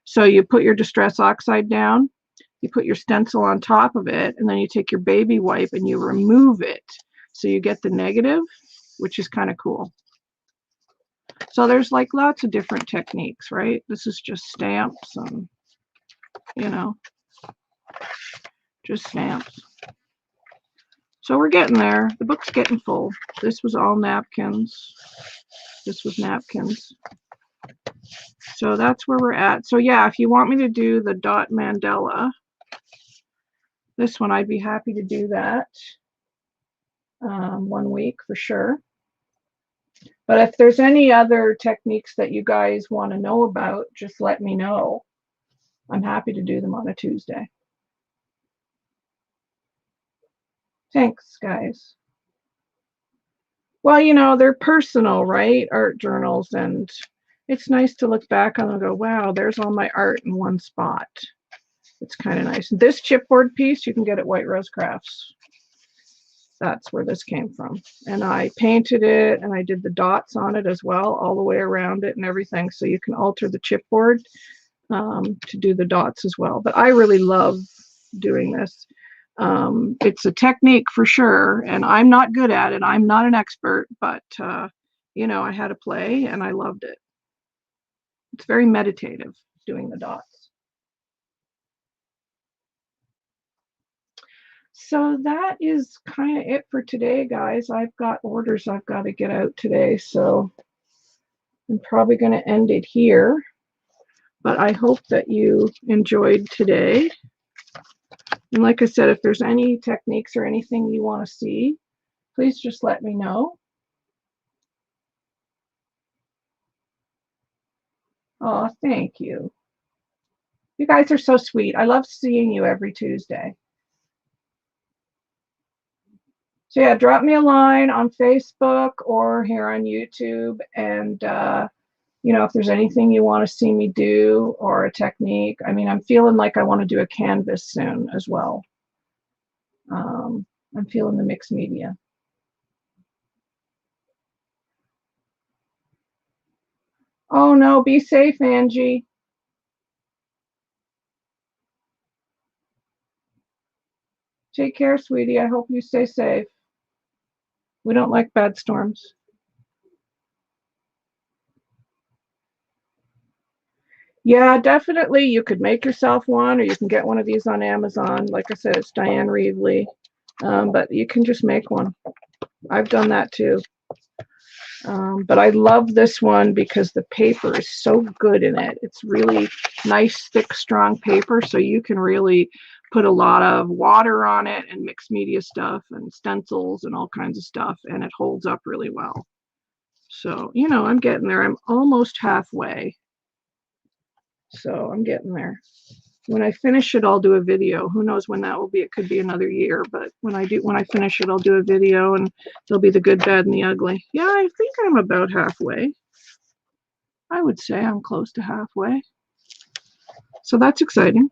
So you put your Distress Oxide down, you put your stencil on top of it, and then you take your baby wipe and you remove it. So you get the negative, which is kind of cool. So there's like lots of different techniques, right? This is just stamps and, you know, just stamps. So we're getting there. The book's getting full. This was all napkins. This was napkins. So that's where we're at. So yeah, if you want me to do the dot mandala, this one, I'd be happy to do that 1 week for sure. But if there's any other techniques that you guys want to know about, just let me know. I'm happy to do them on a Tuesday. Thanks, guys. Well, you know, they're personal, right? Art journals, and it's nice to look back on and go, wow, there's all my art in one spot. It's kind of nice. This chipboard piece you can get at White Rose Crafts. That's where this came from. And I painted it and I did the dots on it as well, all the way around it and everything. So you can alter the chipboard to do the dots as well. But I really love doing this. It's a technique for sure, and I'm not good at it. I'm not an expert, but you know, I had to play and I loved it. It's very meditative doing the dots. So that is kind of it for today, guys. I've got orders I've got to get out today, so I'm probably going to end it here. But I hope that you enjoyed today. And like I said, if there's any techniques or anything you want to see, please just let me know. Oh, thank you. You guys are so sweet. I love seeing you every Tuesday. So yeah, drop me a line on Facebook or here on YouTube. And, you know, if there's anything you want to see me do or a technique, I mean, I'm feeling like I want to do a canvas soon as well. I'm feeling the mixed media. Oh no, be safe, Angie. Take care, sweetie. I hope you stay safe. We don't like bad storms. Yeah, definitely. You could make yourself one, or you can get one of these on Amazon. Like I said, it's Diane Reevely. But you can just make one. I've done that too. But I love this one because the paper is so good in it. It's really nice, thick, strong paper, so you can really put a lot of water on it and mixed media stuff and stencils and all kinds of stuff, and it holds up really well. So, you know, I'm getting there. I'm almost halfway. So I'm getting there. When I finish it, I'll do a video. Who knows when that will be? It could be another year, but when I finish it, I'll do a video, and there'll be the good, bad, and the ugly. Yeah, I think I'm about halfway. I would say I'm close to halfway. So that's exciting.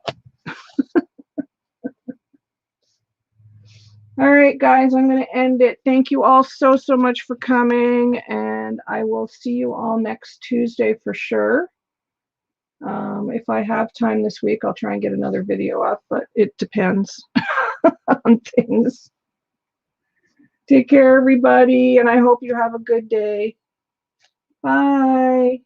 All right, guys, I'm going to end it. Thank you all so, so much for coming, and I will see you all next Tuesday for sure. If I have time this week, I'll try and get another video up, but it depends on things. Take care, everybody, and I hope you have a good day. Bye.